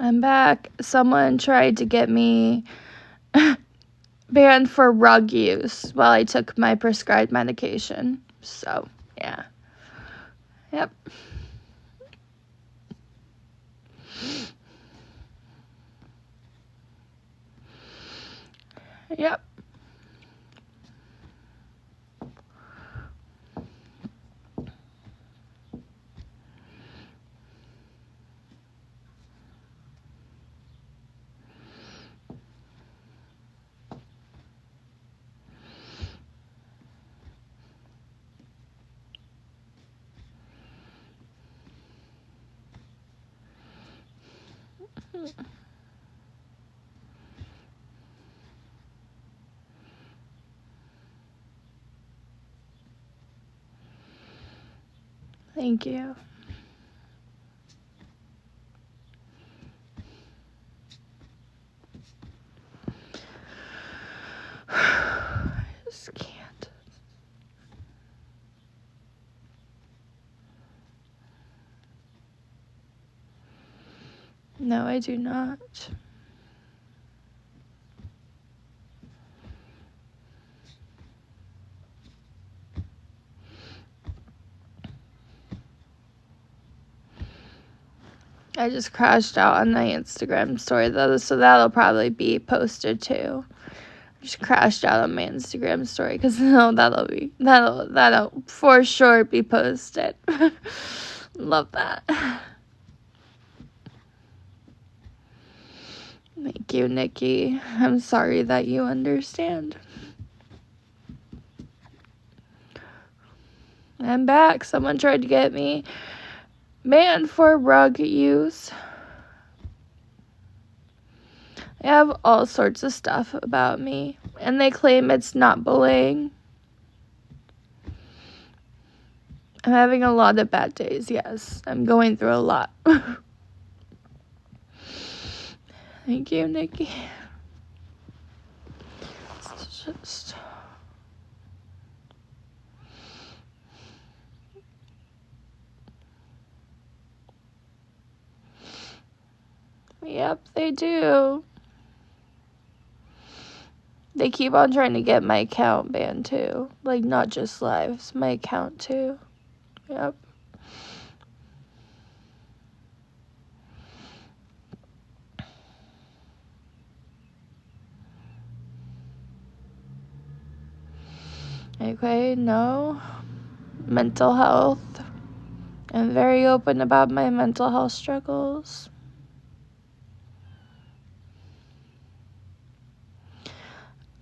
I'm back. Someone tried to get me banned for rug use while I took my prescribed medication. So, yeah. Yep. Yep. Thank you. I just can't. No, I do not. I just crashed out on my Instagram story, though, so that'll probably be posted too. Just crashed out on my Instagram story because that'll for sure be posted. Love that. Thank you, Nikki. I'm sorry that you understand. I'm back. Someone tried to get me banned for rug use. They have all sorts of stuff about me, and they claim it's not bullying. I'm having a lot of bad days, yes. I'm going through a lot. Thank you, Nikki. It's just... Yep, they do. They keep on trying to get my account banned too. Like, not just lives, my account too. Yep. Okay, no. Mental health. I'm very open about my mental health struggles.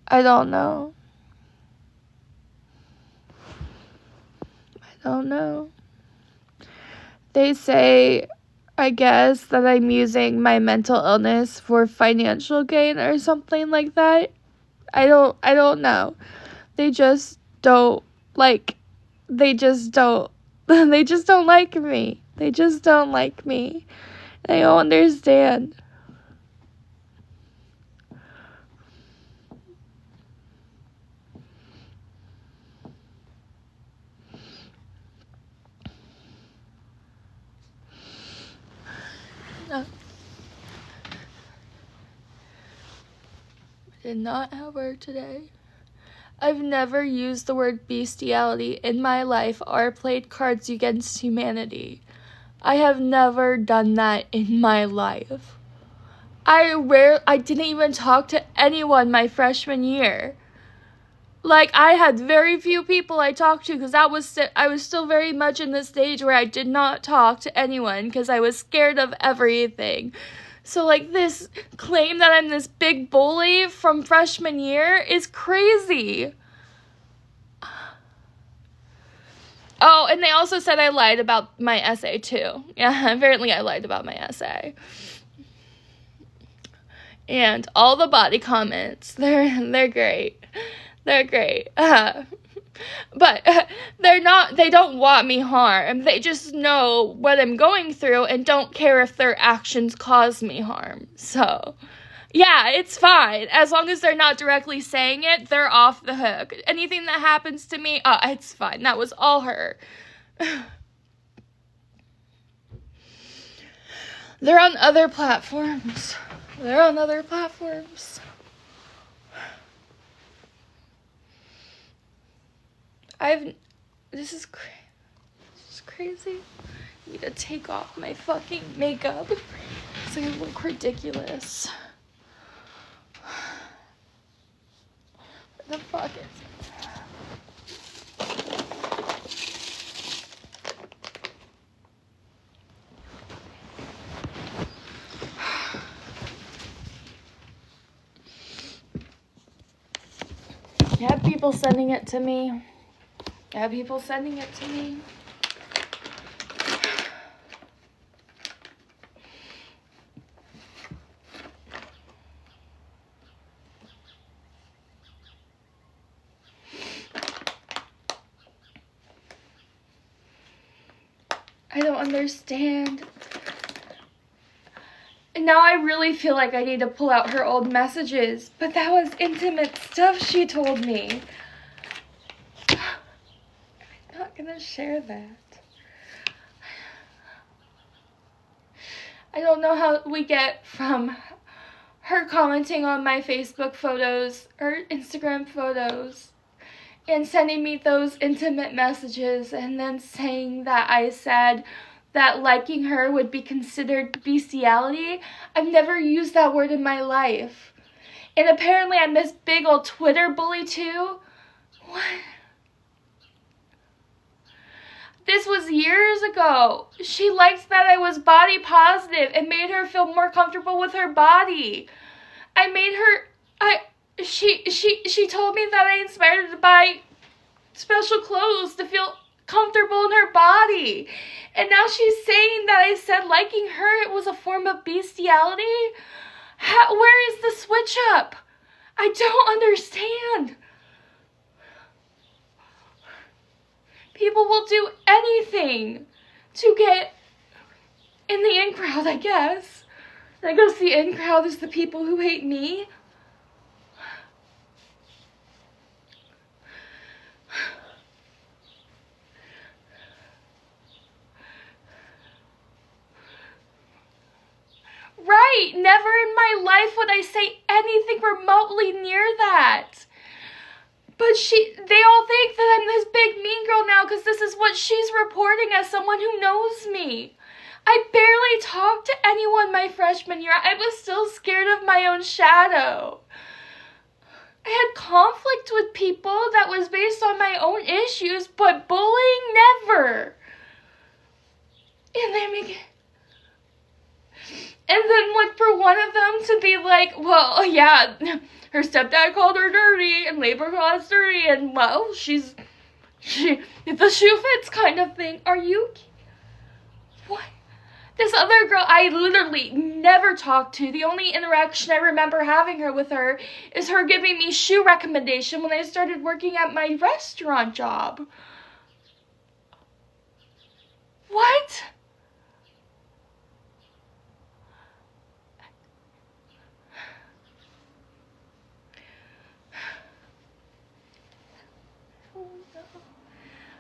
I don't know. They say, I guess, that I'm using my mental illness for financial gain or something like that. I don't know. They just don't like me. They just don't like me. They don't understand. No. I did not have work today. I've never used the word bestiality in my life or played Cards Against Humanity. I have never done that in my life. I didn't even talk to anyone my freshman year. Like, I had very few people I talked to because I was still very much in the stage where I did not talk to anyone because I was scared of everything. So, like, this claim that I'm this big bully from freshman year is crazy. Oh, and they also said I lied about my essay, too. Yeah, apparently I lied about my essay. And all the body comments, they're great. They're great. But they don't want me harm. They just know what I'm going through and don't care if their actions cause me harm. So, yeah, it's fine. As long as they're not directly saying it, they're off the hook. Anything that happens to me, it's fine. That was all her. They're on other platforms. They're on other platforms. This is crazy. I need to take off my fucking makeup so I look ridiculous. What the fuck is it? I have people sending it to me. I don't understand. And now I really feel like I need to pull out her old messages, but that was intimate stuff she told me. I'm not gonna share that. I don't know how we get from her commenting on my Facebook photos or Instagram photos and sending me those intimate messages and then saying that I said that liking her would be considered bestiality. I've never used that word in my life. And apparently I'm this big old Twitter bully too. What? This was years ago. She liked that I was body positive and made her feel more comfortable with her body. She told me that I inspired her to buy special clothes to feel comfortable in her body. And now she's saying that I said liking her, it was a form of bestiality? Where is the switch up? I don't understand. People will do anything to get in the in crowd, I guess. I guess the in crowd is the people who hate me. Right, never in my life would I say anything remotely near that. But they all think that I'm this big mean girl now because this is what she's reporting as someone who knows me. I barely talked to anyone my freshman year. I was still scared of my own shadow. I had conflict with people that was based on my own issues, but bullying, never. And then look for one of them to be like, well, yeah, her stepdad called her dirty and labor called us dirty, and well, if the shoe fits kind of thing. Are you kidding? What? This other girl I literally never talked to. The only interaction I remember having with her is her giving me shoe recommendation when I started working at my restaurant job. What?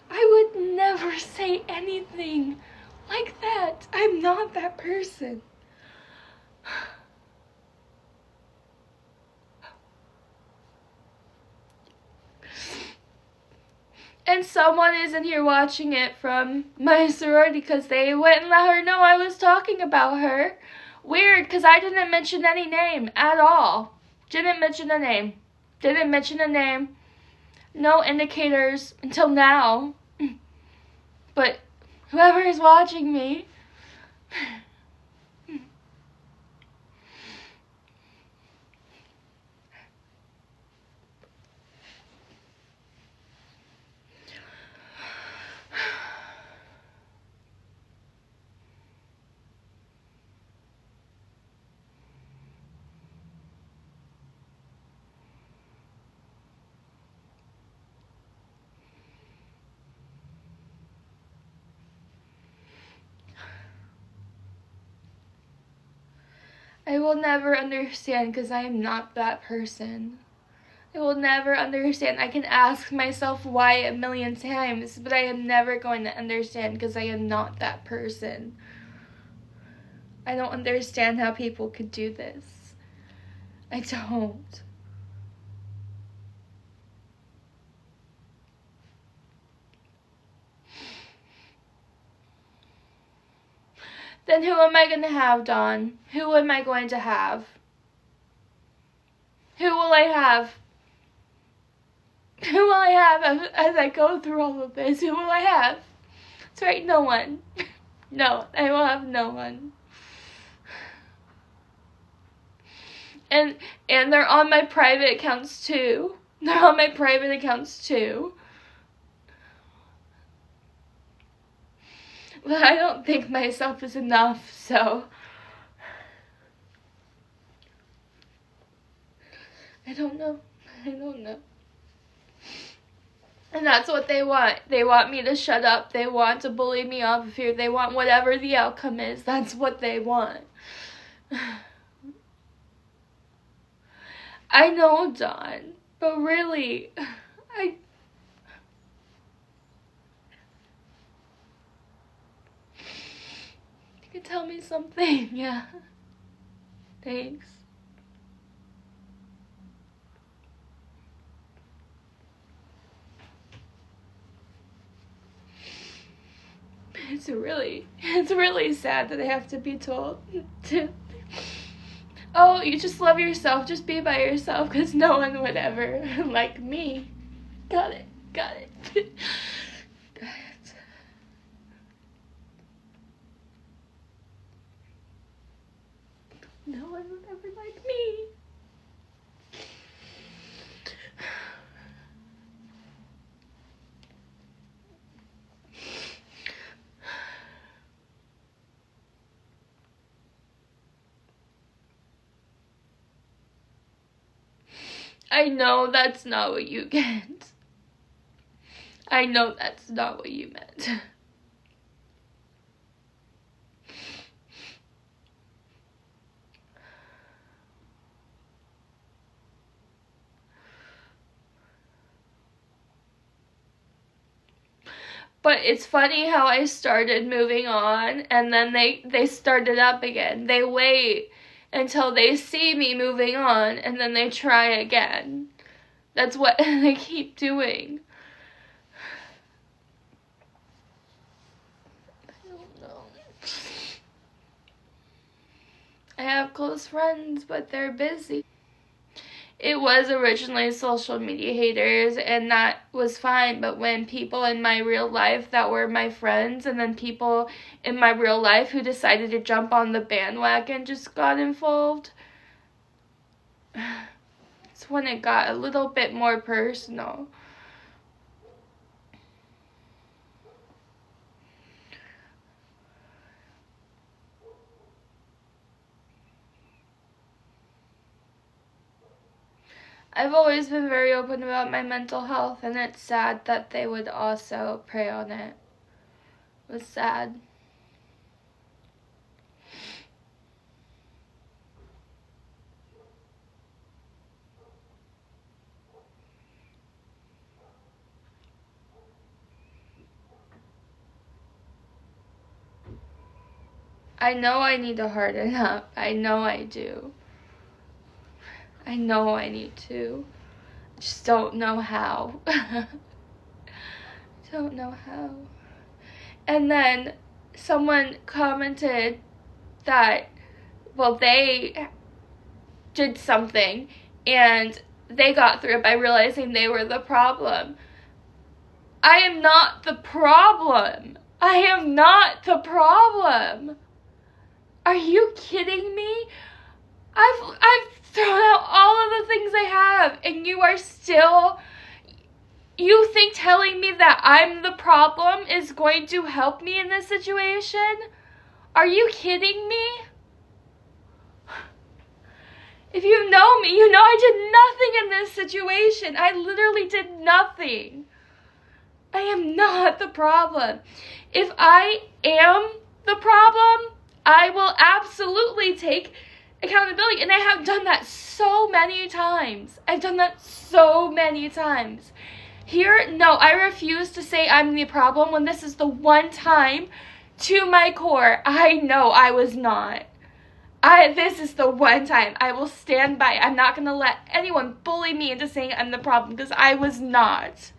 I would never say anything like that. I'm not that person. And someone is in here watching it from my sorority because they went and let her know I was talking about her. Weird, because I didn't mention any name at all. Didn't mention a name. No indicators until now. But whoever is watching me, I will never understand because I am not that person. I will never understand. I can ask myself why a million times, but I am never going to understand because I am not that person. I don't understand how people could do this. I don't. Then who am I going to have, Dawn? Who am I going to have? Who will I have? Who will I have as I go through all of this? Who will I have? That's right, no one. No, I will have no one. And they're on my private accounts too. They're on my private accounts too. But I don't think myself is enough, so I don't know. And that's what they want. They want me to shut up. They want to bully me off of here. They want whatever the outcome is. That's what they want. I know, Dawn, but really, you can tell me something, yeah. Thanks. It's really sad that I have to be told to, oh, you just love yourself, just be by yourself, because no one would ever like me. Got it. No one would ever like me. I know that's not what you get. I know that's not what you meant. But it's funny how I started moving on and then they started up again. They wait until they see me moving on and then they try again. That's what they keep doing. I don't know. I have close friends, but they're busy. It was originally social media haters, and that was fine, but when people in my real life that were my friends, and then people in my real life who decided to jump on the bandwagon just got involved, it's when it got a little bit more personal. I've always been very open about my mental health, and it's sad that they would also prey on it. It was sad. I know I need to harden up. I know I do. I know I need to. I just don't know how. Don't know how. And then someone commented that, well, they did something and they got through it by realizing they were the problem. I am not the problem. I am not the problem. Are you kidding me? I've thrown out all of the things I have, and you think telling me that I'm the problem is going to help me in this situation? Are you kidding me? If you know me, you know I did nothing in this situation. I literally did nothing. I am not the problem. If I am the problem, I will absolutely take accountability, and I have done that so many times. I've done that so many times. Here, no, I refuse to say I'm the problem when this is the one time to my core I know I was not. This is the one time I will stand by. I'm not going to let anyone bully me into saying I'm the problem, because I was not.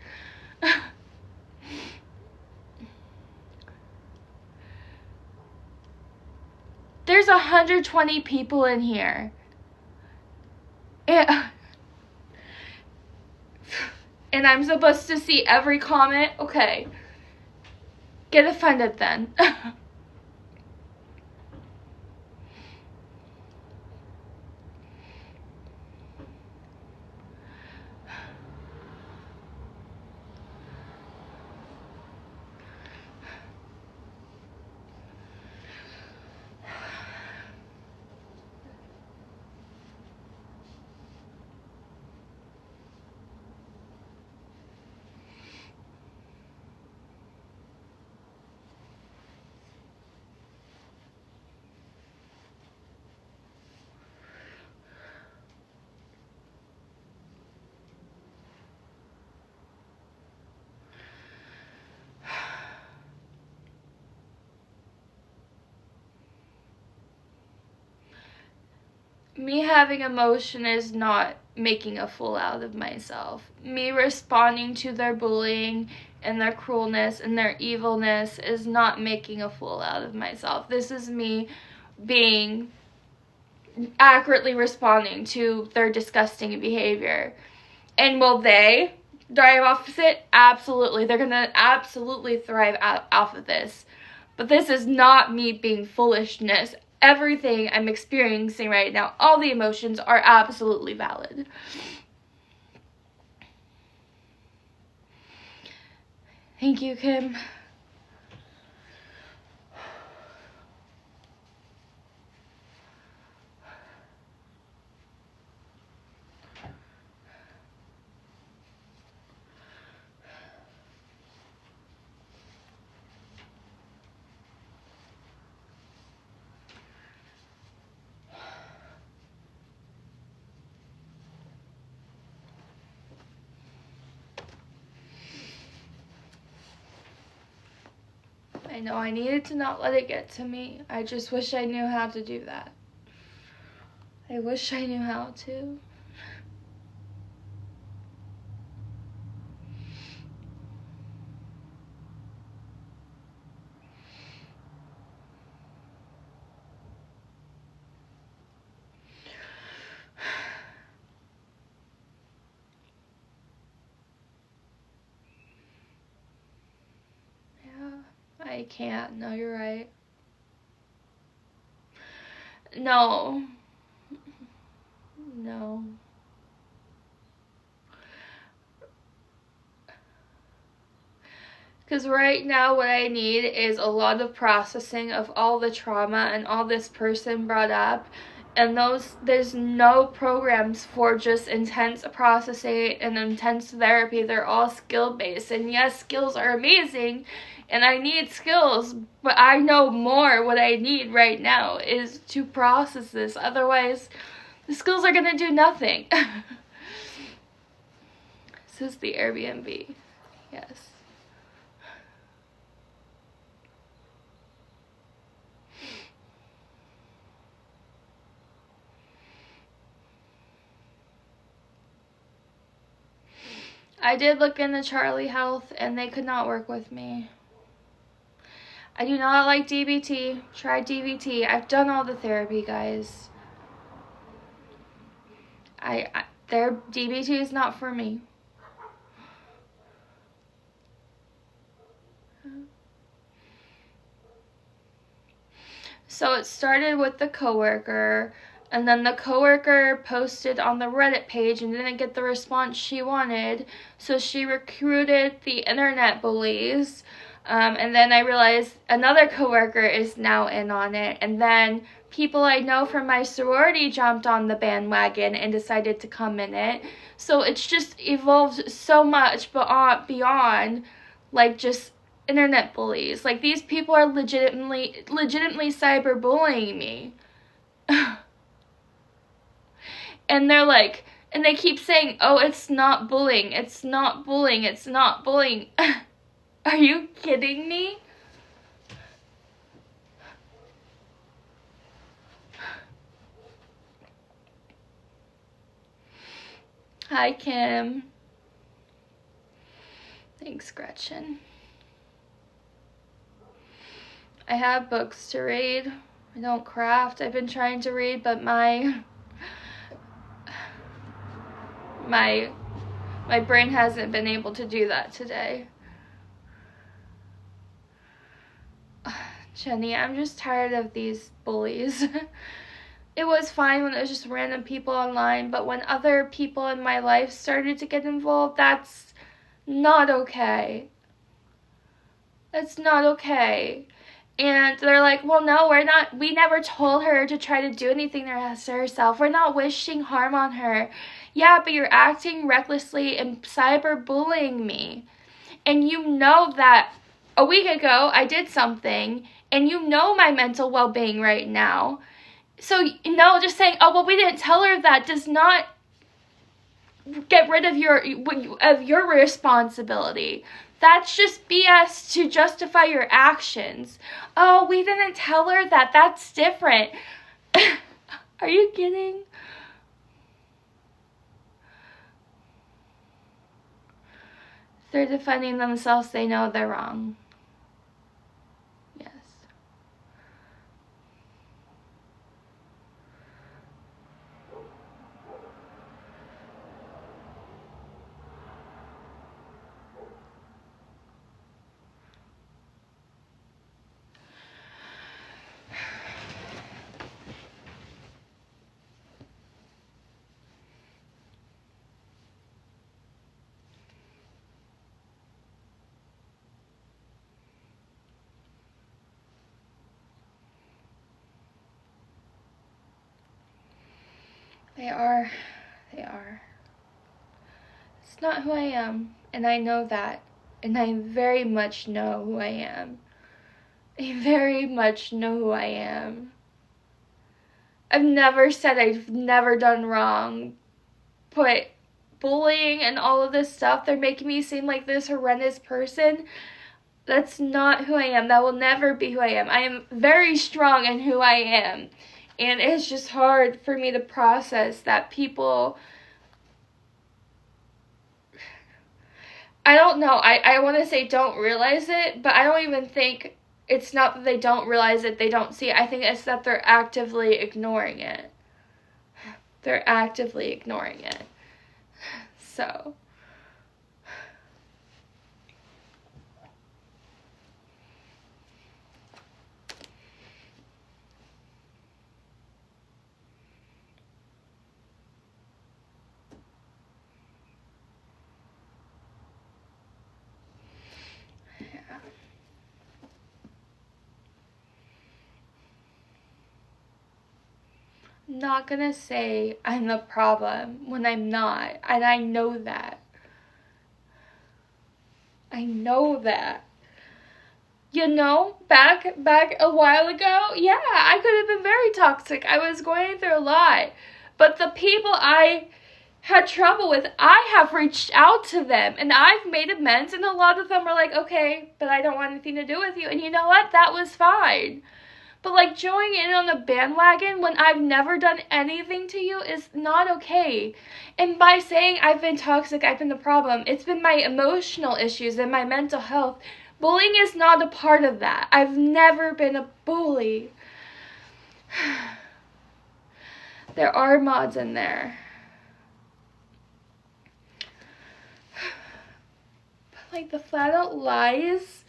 There's 120 people in here. And I'm supposed to see every comment? Okay. Get offended then. Me having emotion is not making a fool out of myself. Me responding to their bullying and their cruelness and their evilness is not making a fool out of myself. This is me being accurately responding to their disgusting behavior. And will they thrive off of it? Absolutely. They're going to absolutely thrive off of this. But this is not me being foolishness. Everything I'm experiencing right now, all the emotions are absolutely valid. Thank you, Kim. I know I needed to not let it get to me. I just wish I knew how to do that. I wish I knew how to. I can't. No, you're right. No. No. Because right now what I need is a lot of processing of all the trauma and all this person brought up. And there's no programs for just intense processing and intense therapy. They're all skill-based. And yes, skills are amazing. And I need skills. But I know more what I need right now is to process this. Otherwise, the skills are going to do nothing. This is the Airbnb. Yes. I did look into Charlie Health and they could not work with me. I do not like DBT. Try DBT. I've done all the therapy, guys. Their DBT is not for me. So it started with the coworker, and then the coworker posted on the Reddit page and didn't get the response she wanted, so she recruited the internet bullies. And then I realized another coworker is now in on it, and then people I know from my sorority jumped on the bandwagon and decided to come in it. So it's just evolved so much beyond like just internet bullies. Like, these people are legitimately cyberbullying me. And they're like, and they keep saying, oh, it's not bullying, it's not bullying, it's not bullying. Are you kidding me? Hi, Kim. Thanks, Gretchen. I have books to read. I don't craft. I've been trying to read, but my brain hasn't been able to do that today. Jenny, I'm just tired of these bullies. It was fine when it was just random people online, but when other people in my life started to get involved, that's not okay. That's not okay. And they're like, well, no, we never told her to try to do anything to herself. We're not wishing harm on her. Yeah, but you're acting recklessly and cyberbullying me. And you know that a week ago I did something, and you know my mental well-being right now. So, just saying, oh, well, we didn't tell her that does not get rid of your responsibility. That's just BS to justify your actions. Oh, we didn't tell her that. That's different. Are you kidding? If they're defending themselves, they know they're wrong. Yes. They are. It's not who I am, and I know that. And I very much know who I am. I very much know who I am. I've never said I've never done wrong, but bullying and all of this stuff, they're making me seem like this horrendous person. That's not who I am. That will never be who I am. I am very strong in who I am. And it's just hard for me to process that people... I don't know. I want to say don't realize it, but I don't even think it's not that they don't realize it, they don't see it. I think it's that they're actively ignoring it. They're actively ignoring it. So... I'm not gonna say I'm the problem when I'm not, and I know that. I know that. Back a while ago, yeah, I could have been very toxic. I was going through a lot. But the people I had trouble with, I have reached out to them, and I've made amends, and a lot of them are like, okay, but I don't want anything to do with you. And you know what? That was fine. But joining in on the bandwagon when I've never done anything to you is not okay. And by saying I've been toxic, I've been the problem, it's been my emotional issues and my mental health. Bullying is not a part of that. I've never been a bully. There are mods in there. But the flat out lies...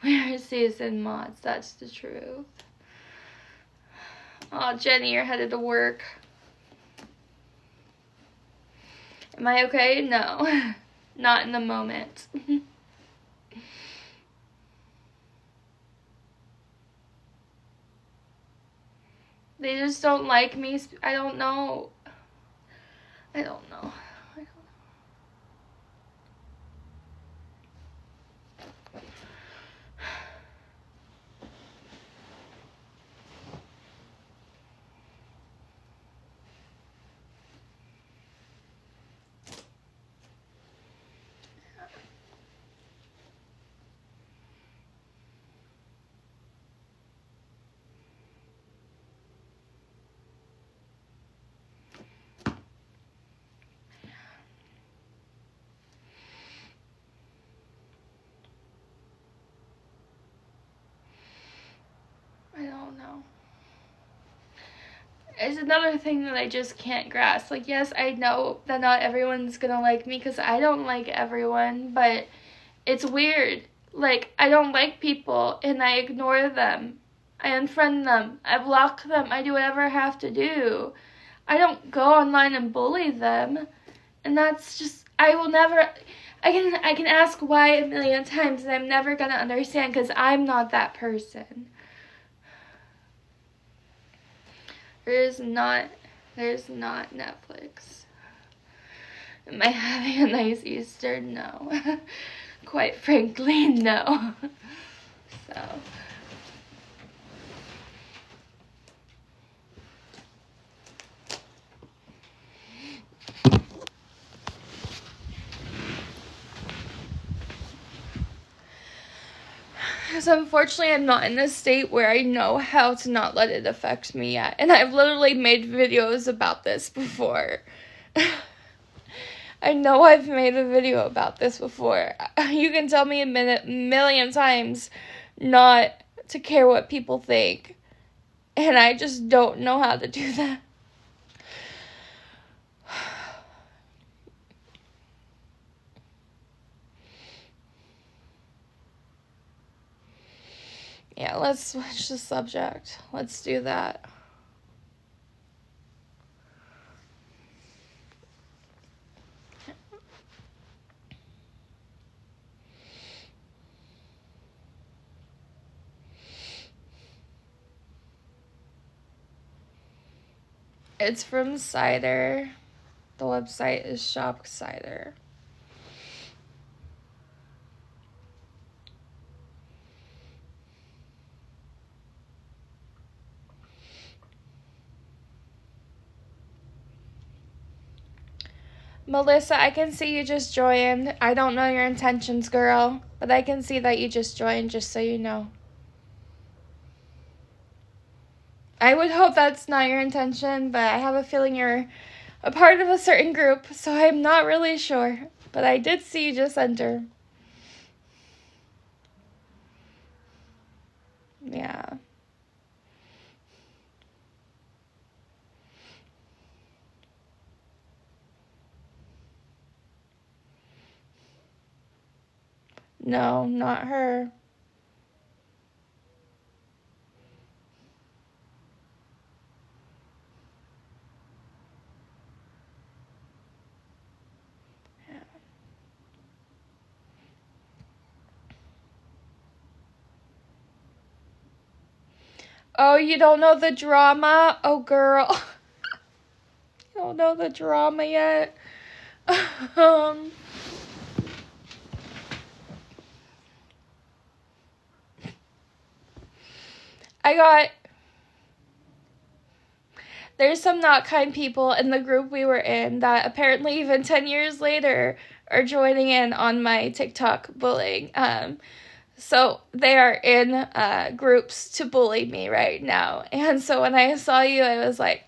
We are seasoned mods, that's the truth. Oh, Jenny, you're headed to work. Am I okay? No. Not in the moment. They just don't like me. I don't know. I don't know. it's another thing that I just can't grasp. Like, yes, I know that not everyone's gonna like me because I don't like everyone, but it's weird. Like, I don't like people and I ignore them. I unfriend them. I block them. I do whatever I have to do. I don't go online and bully them. And that's just, I will never, I can ask why a million times and I'm never gonna understand because I'm not that person. There's not Netflix. Am I having a nice Easter? No. Quite frankly, no. So. Because unfortunately I'm not in a state where I know how to not let it affect me yet. And I've literally made videos about this before. I know I've made a video about this before. You can tell me a million times not to care what people think. And I just don't know how to do that. Yeah, let's switch the subject. Let's do that. It's from Cider. The website is Shop Cider. Melissa, I can see you just joined. I don't know your intentions, girl, but I can see that you just joined, just so you know. I would hope that's not your intention, but I have a feeling you're a part of a certain group, so I'm not really sure. But I did see you just enter. Yeah. No, not her. Oh, you don't know the drama? Oh, girl. You don't know the drama yet? There's some not kind people in the group we were in that apparently even 10 years later are joining in on my TikTok bullying. So they are in groups to bully me right now. And so when I saw you, I was like,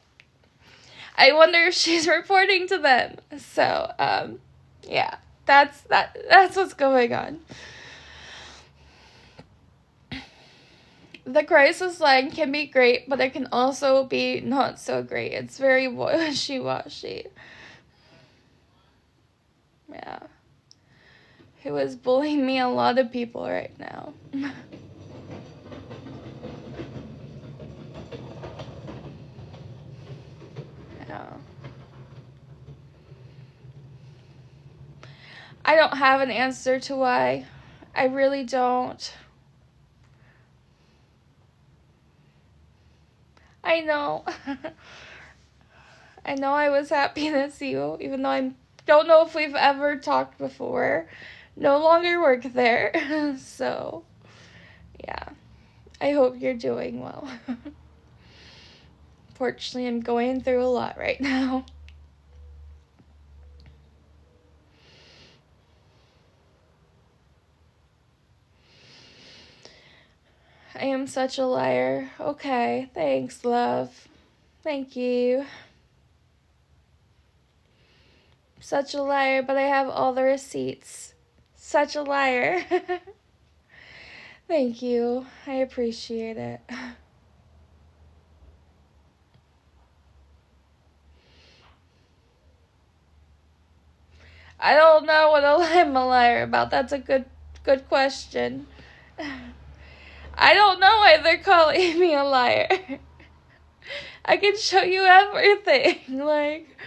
I wonder if she's reporting to them. So, yeah, that's what's going on. The crisis line can be great, but it can also be not so great. It's very wishy-washy. Yeah. Who is bullying me? A lot of people right now. Yeah. I don't have an answer to why. I really don't. I know. I know I was happy to see you, even though I don't know if we've ever talked before. No longer work there. So, yeah. I hope you're doing well. Fortunately, I'm going through a lot right now. I am such a liar. Okay, thanks, love. Thank you. Such a liar, but I have all the receipts. Such a liar. Thank you. I appreciate it. I don't know what I'm a liar about. That's a good question. I don't know why they're calling me a liar. I can show you everything. Like,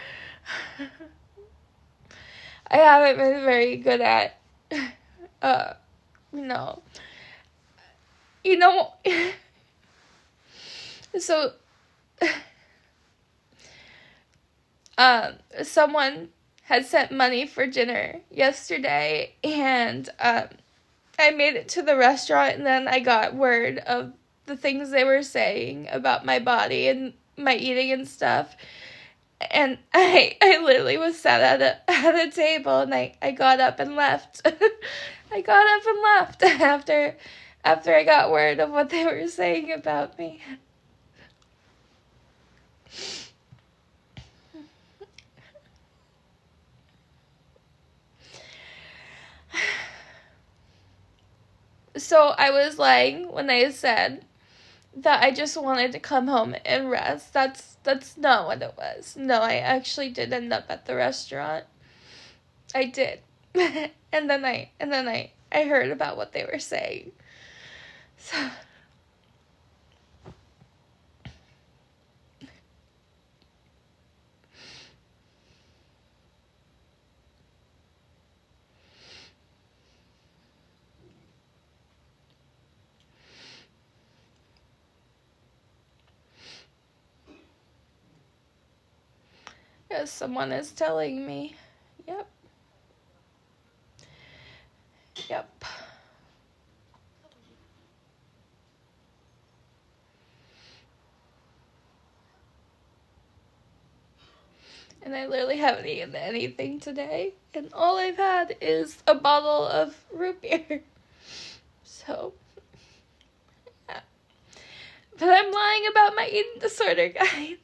I haven't been very good at, you know. You know, so, someone had sent money for dinner yesterday, and, I made it to the restaurant, and then I got word of the things they were saying about my body and my eating and stuff. And I literally was sat at a table, and I got up and left. I got up and left after I got word of what they were saying about me. So I was lying when I said that I just wanted to come home and rest. That's not what it was. No, I actually did end up at the restaurant. I did. and then I heard about what they were saying. So yes, someone is telling me. Yep. Yep. And I literally haven't eaten anything today. And all I've had is a bottle of root beer. So, yeah. But I'm lying about my eating disorder, guys.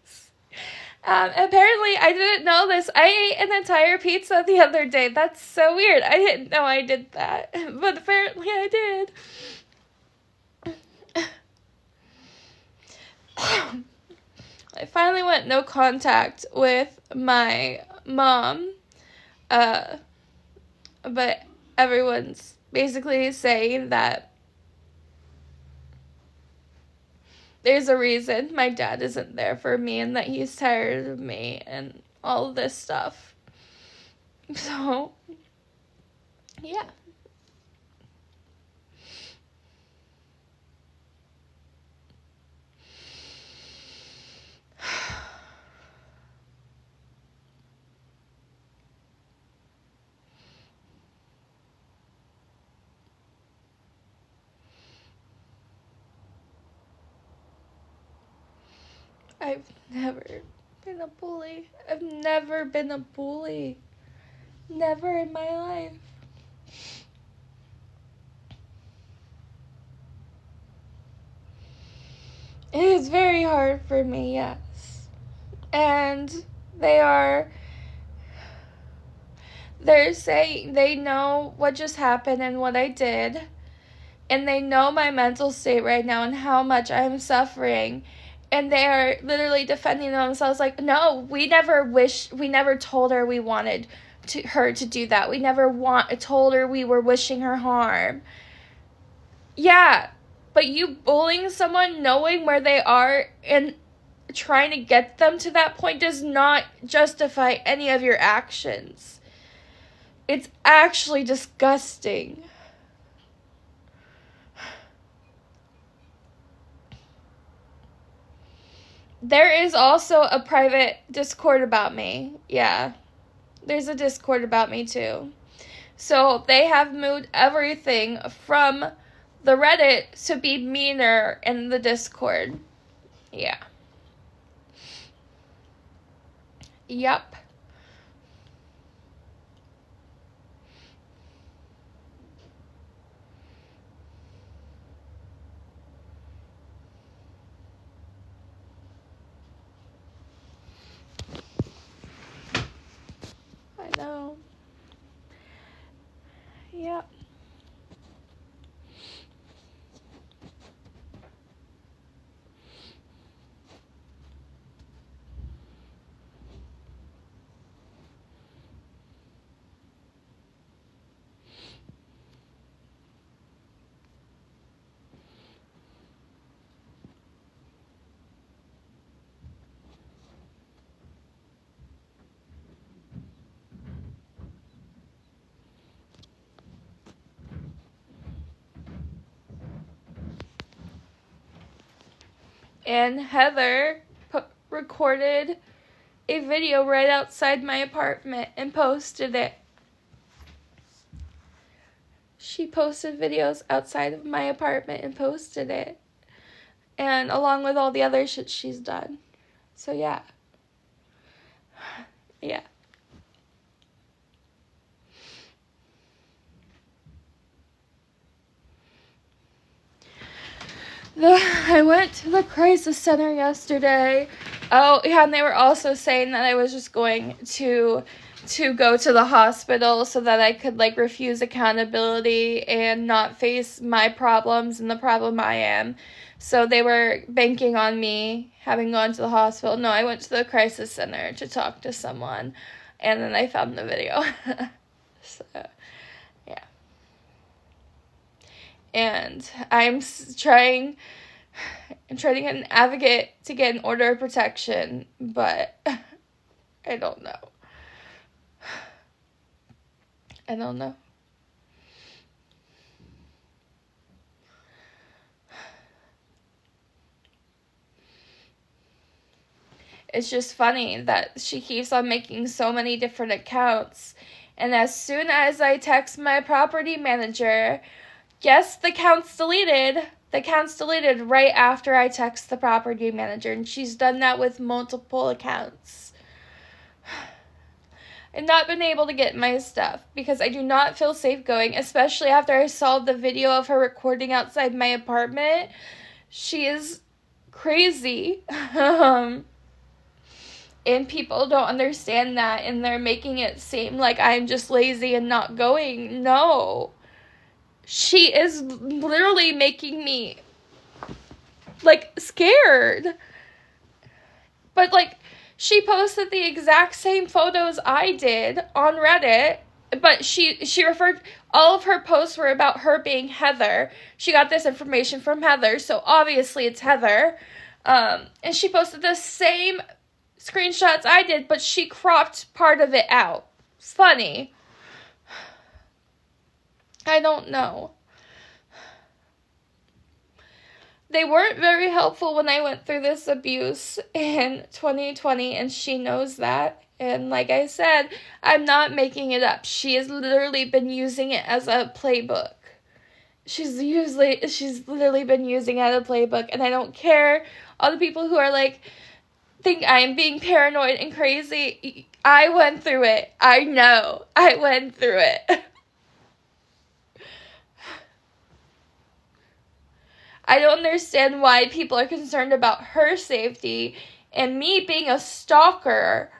Apparently, I didn't know this. I ate an entire pizza the other day. That's so weird. I didn't know I did that. But apparently I did. I finally went no contact with my mom. But everyone's basically saying that there's a reason my dad isn't there for me and that he's tired of me and all of this stuff. So, yeah. I've never been a bully. I've never been a bully. Never in my life. It is very hard for me, yes. And they're saying they know what just happened and what I did. And they know my mental state right now and how much I'm suffering. And they are literally defending themselves like, no, we never told her we wanted her to do that. We never told her we were wishing her harm. Yeah, but you bullying someone knowing where they are and trying to get them to that point does not justify any of your actions. It's actually disgusting. There is also a private Discord about me. Yeah. There's a Discord about me too. So they have moved everything from the Reddit to be meaner in the Discord. Yeah. Yep. I know. Yep. and Heather recorded a video right outside my apartment and posted it. She posted videos outside of my apartment and posted it. And along with all the other shit she's done. So yeah. Yeah. I went to the crisis center yesterday. Oh, yeah, and they were also saying that I was just going to go to the hospital so that I could, like, refuse accountability and not face my problems and the problem I am. So they were banking on me having gone to the hospital. No, I went to the crisis center to talk to someone, and then I found the video. So, yeah. And I'm trying to get an advocate to get an order of protection, but I don't know. I don't know. It's just funny that she keeps on making so many different accounts, and as soon as I text my property manager, yes, the account's deleted. The account's deleted right after I text the property manager, and she's done that with multiple accounts. I've not been able to get my stuff because I do not feel safe going, especially after I saw the video of her recording outside my apartment. She is crazy. And people don't understand that, and they're making it seem like I'm just lazy and not going. No. She is literally making me, like, scared. But, like, she posted the exact same photos I did on Reddit, but she referred, all of her posts were about her being Heather. She got this information from Heather, so obviously it's Heather. And she posted the same screenshots I did, but she cropped part of it out. Funny. I don't know. They weren't very helpful when I went through this abuse in 2020, and she knows that. And like I said, I'm not making it up. She has literally been using it as a playbook. She's literally been using it as a playbook, and I don't care. All the people who are like, think I am being paranoid and crazy. I went through it. I know. I went through it. I don't understand why people are concerned about her safety and me being a stalker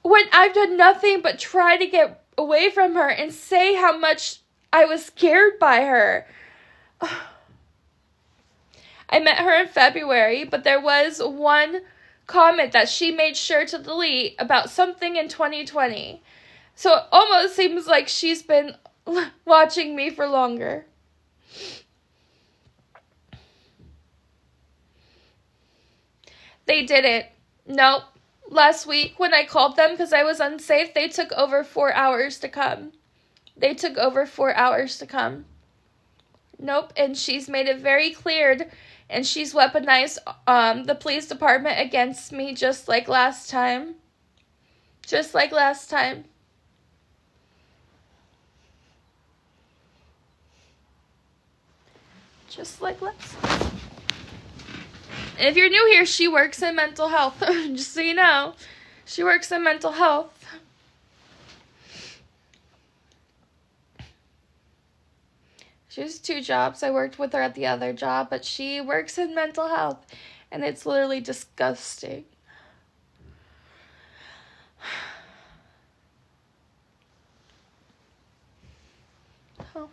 when I've done nothing but try to get away from her and say how much I was scared by her. I met her in February, but there was one comment that she made sure to delete about something in 2020. So it almost seems like she's been watching me for longer. They didn't. Nope. Last week when I called them because I was unsafe, they took over 4 hours to come. Nope. And she's made it very clear, and she's weaponized the police department against me just like last time. Just like last time. Just like last time. And if you're new here, she works in mental health. Just so you know. She works in mental health. She has 2 jobs. I worked with her at the other job, but she works in mental health. And it's literally disgusting. Oh.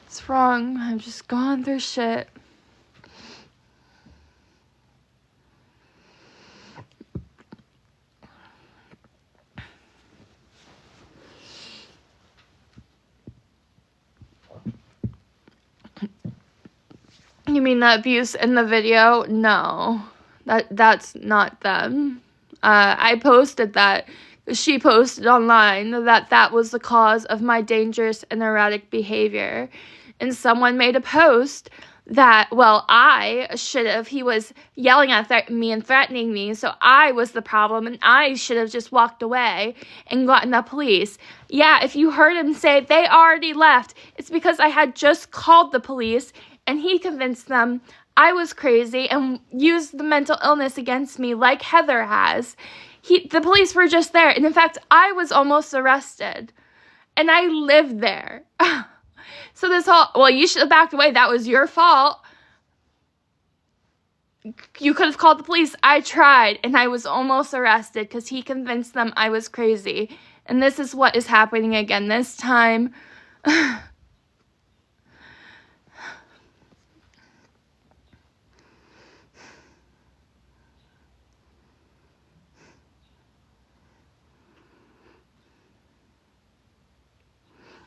What's wrong? I'm just going through shit. You mean the abuse in the video? No, that's not them. I posted that. She posted online that was the cause of my dangerous and erratic behavior. And someone made a post that, well, I should have, he was yelling at me and threatening me, so I was the problem, and I should have just walked away and gotten the police. Yeah, if you heard him say they already left, it's because I had just called the police, and he convinced them I was crazy and used the mental illness against me like Heather has. The police were just there, and in fact, I was almost arrested, and I lived there. So this whole, well, you should have backed away. That was your fault. You could have called the police. I tried, and I was almost arrested because he convinced them I was crazy. And this is what is happening again this time.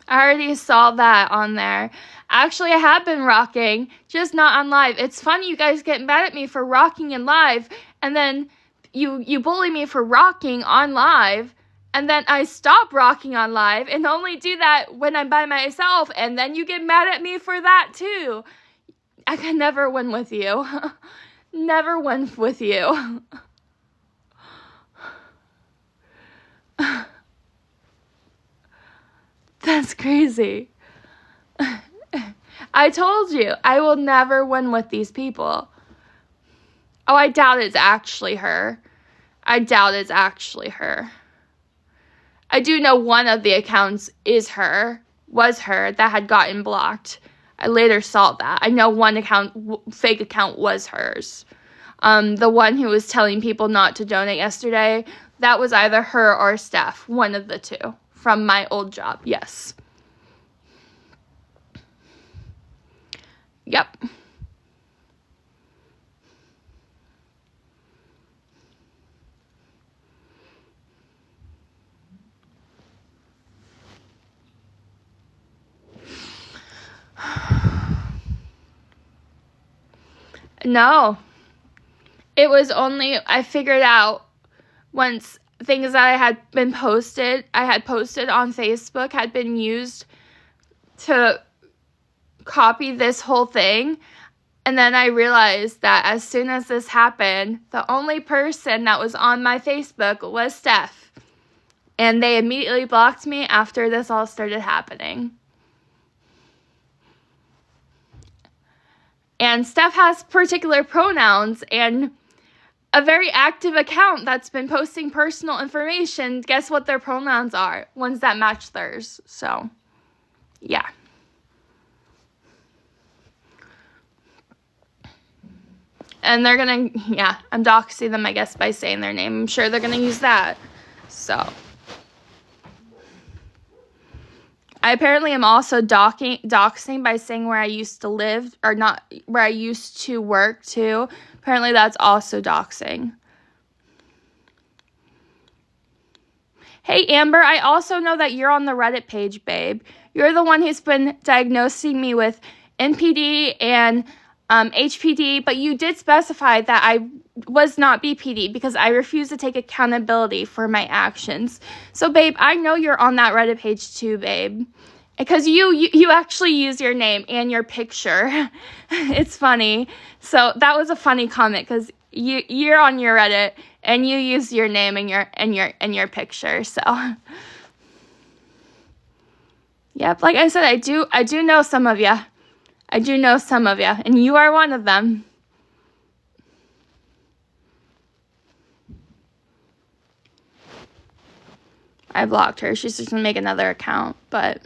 I already saw that on there. Actually, I have been rocking, just not on live. It's funny you guys get mad at me for rocking in live, and then you bully me for rocking on live, and then I stop rocking on live and only do that when I'm by myself, and then you get mad at me for that too. I can never win with you. Never win with you. That's crazy. I told you, I will never win with these people. Oh, I doubt it's actually her. I doubt it's actually her. I do know one of the accounts was her, that had gotten blocked. I later saw that. I know one fake account was hers. The one who was telling people not to donate yesterday, that was either her or Steph, one of the two. From my old job, yes. Yep. No. It was only, I figured out once things that I had posted on Facebook had been used to copy this whole thing. And then I realized that as soon as this happened, the only person that was on my Facebook was Steph. And they immediately blocked me after this all started happening. And Steph has particular pronouns and a very active account that's been posting personal information. Guess what their pronouns are? Ones that match theirs. So, yeah. And they're gonna, I'm doxing them, I guess, by saying their name. I'm sure they're gonna use that. So, I apparently am also doxing by saying where I used to live, or not, where I used to work too. Apparently that's also doxing. Hey, Amber, I also know that you're on the Reddit page, babe. You're the one who's been diagnosing me with NPD and HPD, but you did specify that I was not BPD because I refuse to take accountability for my actions. So, babe, I know you're on that Reddit page too, babe. Because you actually use your name and your picture. It's funny. So that was a funny comment because you're on your Reddit and you use your name and your picture. So yep, like I said, I do know some of you. I do know some of you, and you are one of them. I blocked her. She's just gonna make another account, but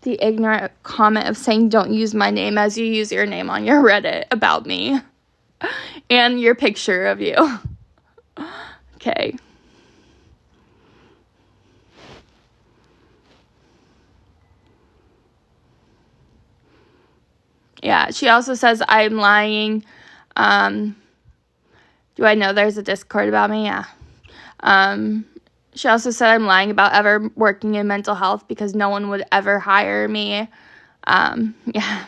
the ignorant comment of saying don't use my name as you use your name on your Reddit about me. And your picture of you. Okay. Yeah, she also says I'm lying. Do I know there's a Discord about me? Yeah. She also said I'm lying about ever working in mental health because no one would ever hire me. Yeah.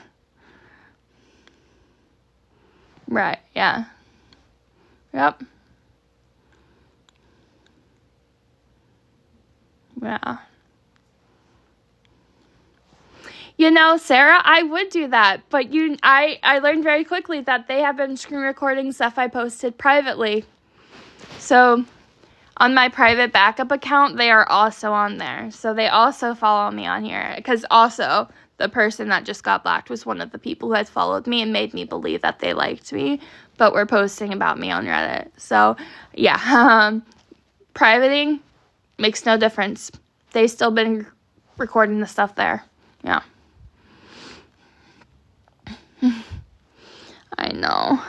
Right, yeah. Yep. Yeah. You know, Sarah, I would do that, but I learned very quickly that they have been screen recording stuff I posted privately. So, on my private backup account, they are also on there. So, they also follow me on here. Because also, the person that just got blocked was one of the people who had followed me and made me believe that they liked me, but were posting about me on Reddit. So, yeah, privating makes no difference. They still been recording the stuff there. Yeah. I know.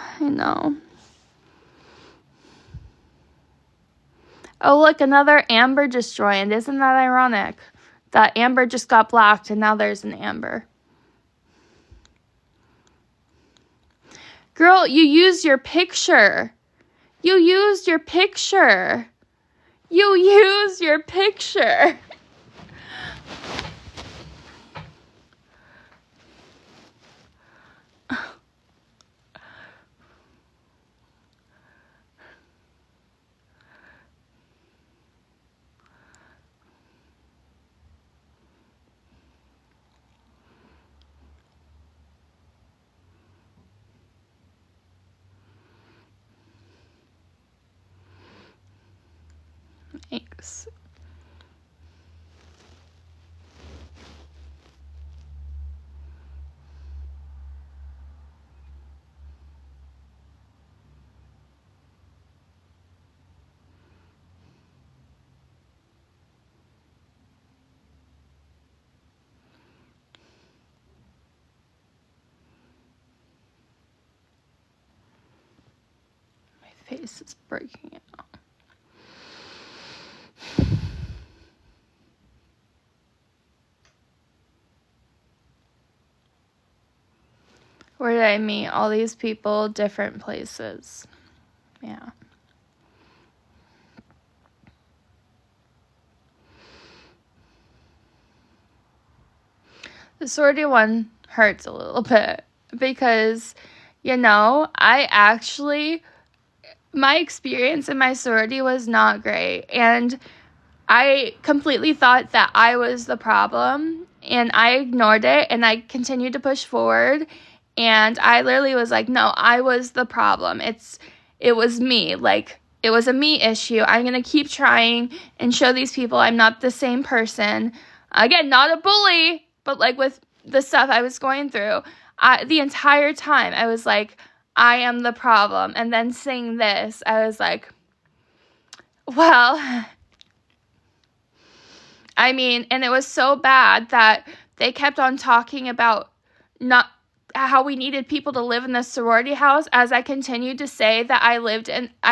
Oh, look, another Amber just joined. Isn't that ironic? That Amber just got blocked, and now there's an Amber. Girl, you used your picture. You used your picture. You used your picture. Thanks. My face is breaking out. Where did I meet all these people? Different places. Yeah. The sorority one hurts a little bit because, my experience in my sorority was not great. And I completely thought that I was the problem, and I ignored it, and I continued to push forward. And I literally was like, no, I was the problem. It was me. Like, it was a me issue. I'm going to keep trying and show these people I'm not the same person. Again, not a bully, but like with the stuff I was going through, the entire time I was like, I am the problem. And then seeing this, I was like, well, I mean, and it was so bad that they kept on talking about not how we needed people to live in the sorority house as I continued to say that I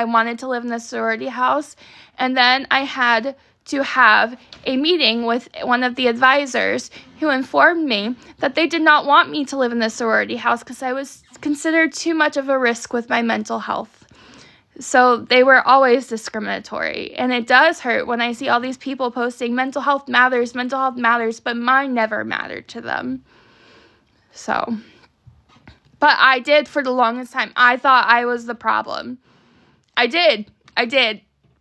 wanted to live in the sorority house. And then I had to have a meeting with one of the advisors who informed me that they did not want me to live in the sorority house because I was considered too much of a risk with my mental health. So they were always discriminatory. And it does hurt when I see all these people posting mental health matters, but mine never mattered to them. So, but I did for the longest time. I thought I was the problem. I did.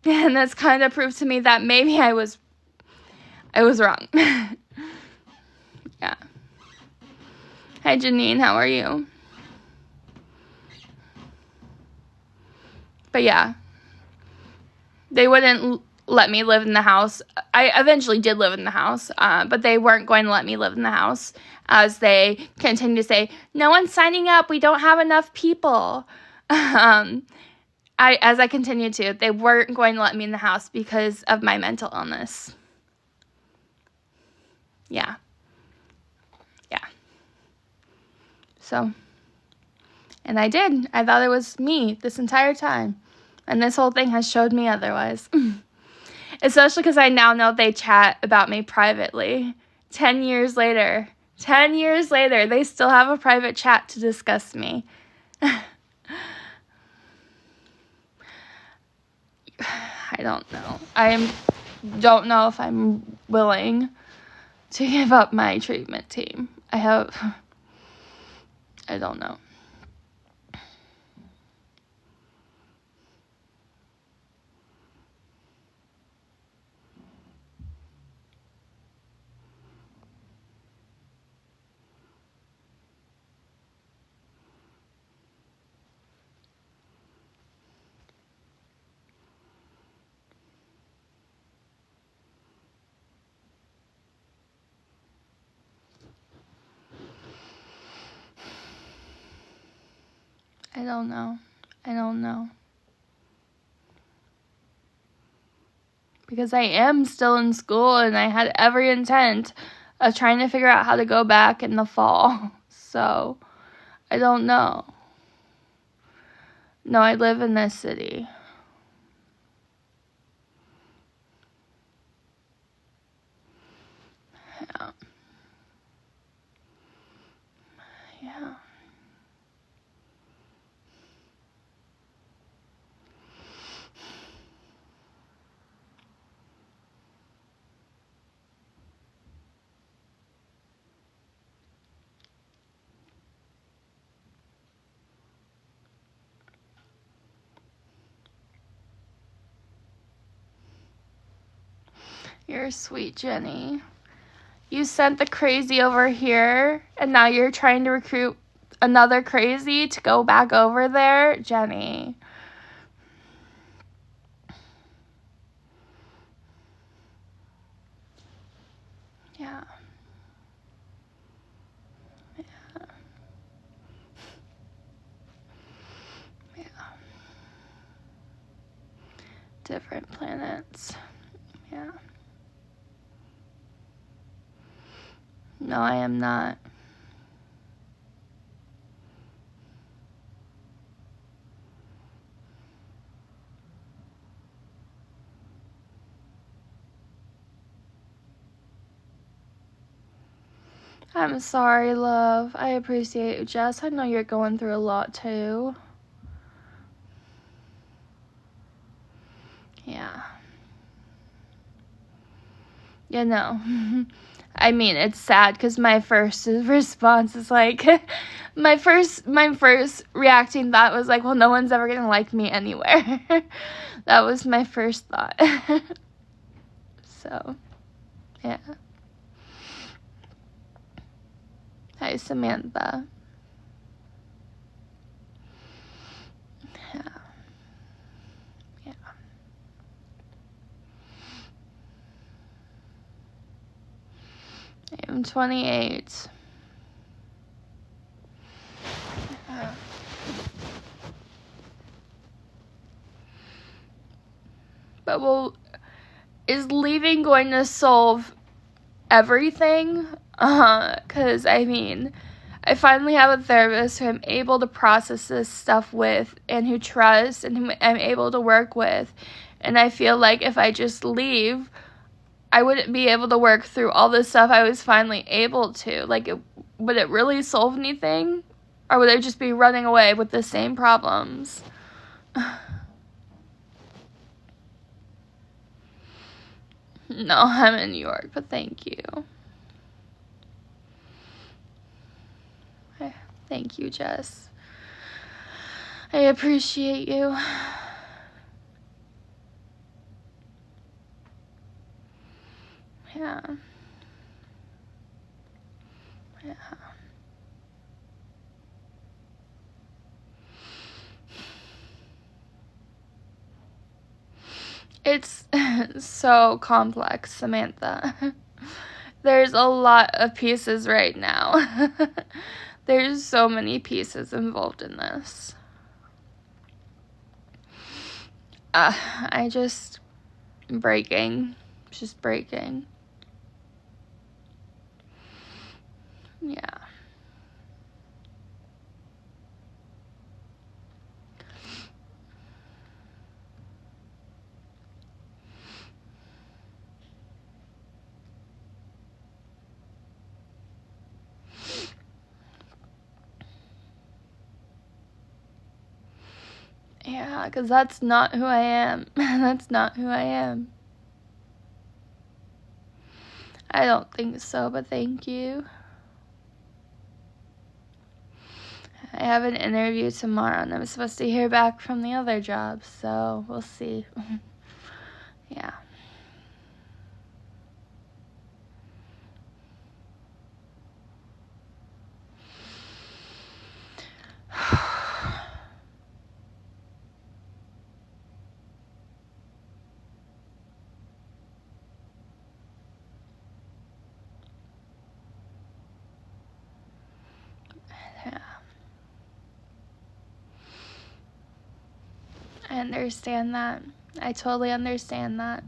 And that's kind of proved to me that maybe I was wrong. Yeah. Hi, Janine. How are you? But yeah, they wouldn't let me live in the house. I eventually did live in the house, but they weren't going to let me live in the house as they continued to say, no one's signing up. We don't have enough people. As I continued to, they weren't going to let me in the house because of my mental illness. Yeah. So, and I did. I thought it was me this entire time. And this whole thing has showed me otherwise. Especially because I now know they chat about me privately. 10 years later, they still have a private chat to discuss me. I don't know. don't know if I'm willing to give up my treatment team. I don't know. I don't know. Because I am still in school and I had every intent of trying to figure out how to go back in the fall. So, I don't know. No, I live in this city. Yeah. Yeah. You're sweet, Jenny. You sent the crazy over here, and now you're trying to recruit another crazy to go back over there? Jenny. Yeah. Yeah. Yeah. Different planets. Yeah. No, I am not. I'm sorry, love. I appreciate you, Jess. I know you're going through a lot, too. Yeah. You know. I mean, it's sad because my first response is like, my first reacting thought was like, well, no one's ever gonna like me anywhere. That was my first thought. So, yeah. Hi, Samantha. Yeah. Yeah. I'm 28. Yeah. But well, is leaving going to solve everything? Because I mean, I finally have a therapist who I'm able to process this stuff with and who trusts and who I'm able to work with. And I feel like if I just leave, I wouldn't be able to work through all the stuff I was finally able to. Like, would it really solve anything? Or would I just be running away with the same problems? No, I'm in New York, but thank you. Thank you, Jess. I appreciate you. Yeah. Yeah. It's so complex, Samantha. There's a lot of pieces right now. There's so many pieces involved in this. I just breaking. Just breaking. Yeah. Yeah, because that's not who I am. That's not who I am. I don't think so, but thank you. I have an interview tomorrow, and I'm supposed to hear back from the other job, so we'll see. Yeah. Yeah. I understand that. I totally understand that.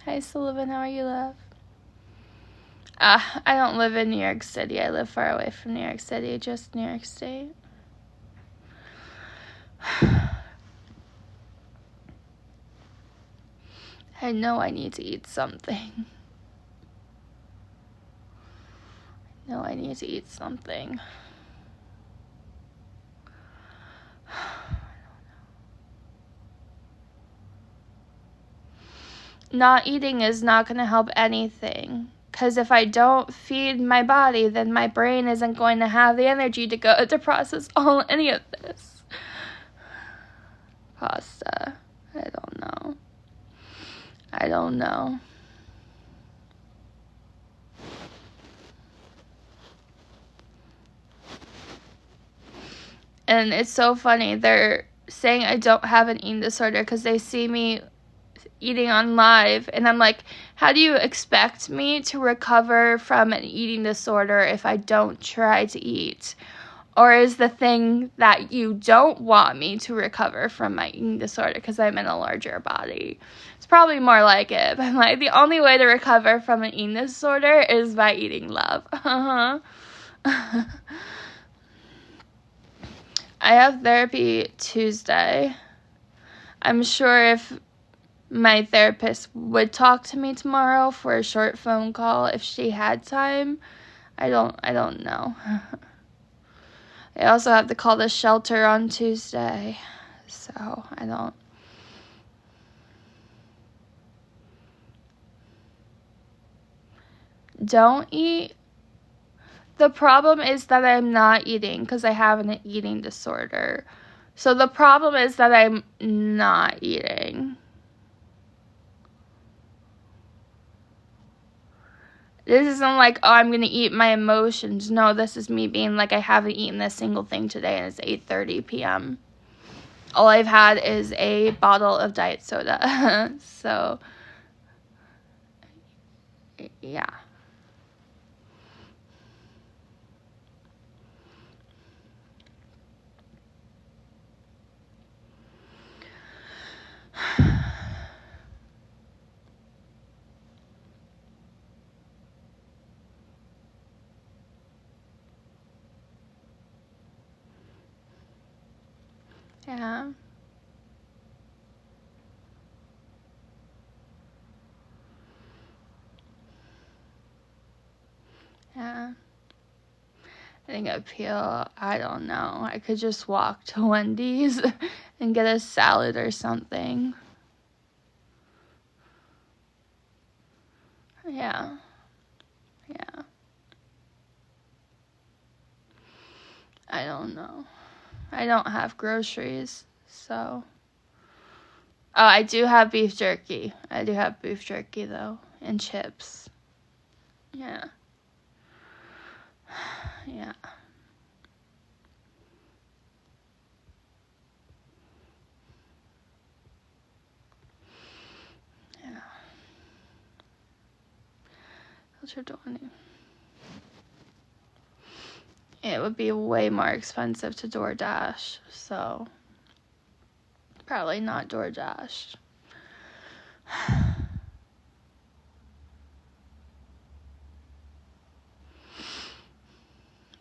Hi, Sullivan. How are you, love? I don't live in New York City. I live far away from New York City, just New York State. I know I need to eat something. I need to eat something. Not eating is not going to help anything. Because if I don't feed my body, then my brain isn't going to have the energy to go to process any of this. Pasta. I don't know. And it's so funny. They're saying I don't have an eating disorder because they see me eating on live, and I'm like, how do you expect me to recover from an eating disorder if I don't try to eat? Or is the thing that you don't want me to recover from my eating disorder because I'm in a larger body? It's probably more like it, but I'm like, the only way to recover from an eating disorder is by eating love. I have therapy Tuesday. I'm sure if my therapist would talk to me tomorrow for a short phone call if she had time. I don't know. I also have to call the shelter on Tuesday, so I don't eat. The problem is that I'm not eating because I have an eating disorder. So the problem is that I'm not eating. This isn't like, oh, I'm going to eat my emotions. No, this is me being like, I haven't eaten a single thing today, and it's 8:30 p.m. All I've had is a bottle of diet soda. So, yeah. Yeah. Yeah. I think I don't know. I could just walk to Wendy's and get a salad or something. Yeah. Yeah. I don't know. I don't have groceries, so. Oh, I do have beef jerky. I do have beef jerky, though, and chips. Yeah. Yeah. Yeah. What's your doing? It would be way more expensive to DoorDash, so probably not DoorDash.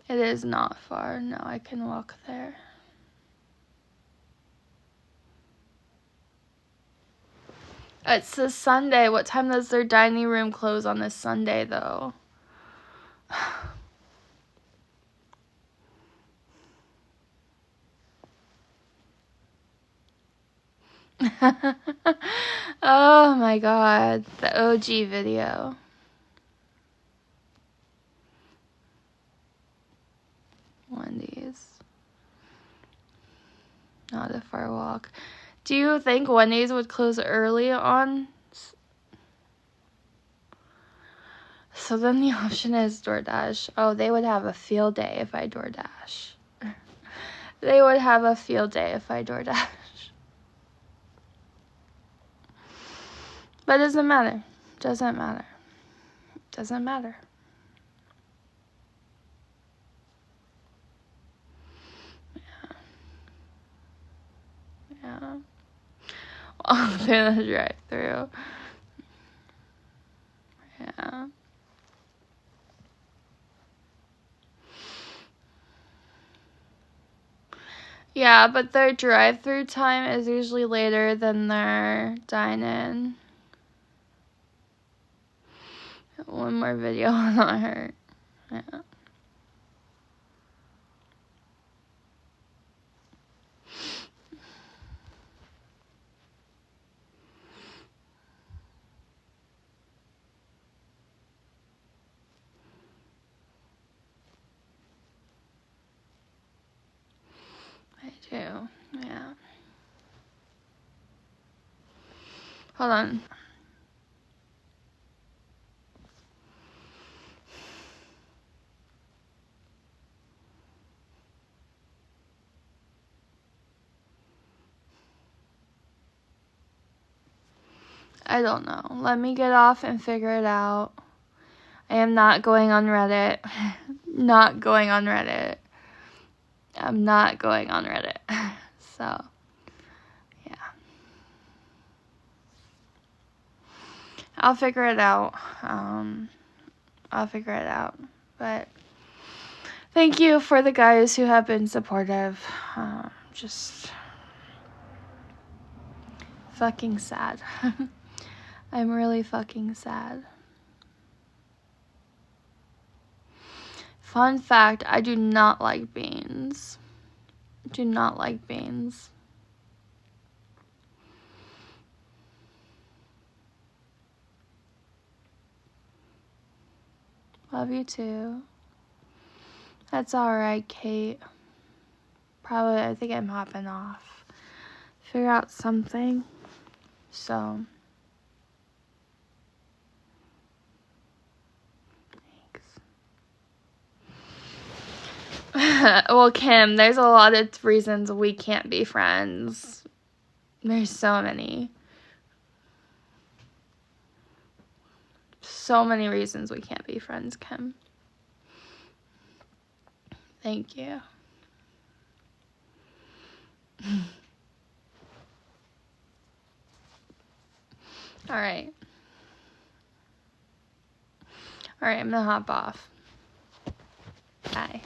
It is not far. No, I can walk there. It's a Sunday. What time does their dining room close on this Sunday, though? Oh my god, the OG video. Wendy's. Not a far walk. Do you think Wendy's would close early on? So then the option is DoorDash. Oh, they would have a field day if I DoorDash. They would have a field day if I DoorDash. But it doesn't matter. Doesn't matter. Doesn't matter. Yeah. Oh, through the drive-thru. Yeah. Yeah, but their drive-thru time is usually later than their dine-in. One more video will not hurt. Yeah. I do. Yeah. Hold on. I don't know. Let me get off and figure it out. I am not going on Reddit. Not going on Reddit. I'm not going on Reddit. So, yeah. I'll figure it out. I'll figure it out. But thank you for the guys who have been supportive. Just fucking sad. I'm really fucking sad. Fun fact, I do not like beans. Do not like beans. Love you too. That's alright, Kate. Probably, I think I'm hopping off. Figure out something. So. Thanks. Well, Kim, there's a lot of reasons we can't be friends. There's so many. So many reasons we can't be friends, Kim. Thank you. Alright. Alright, I'm gonna hop off. Bye.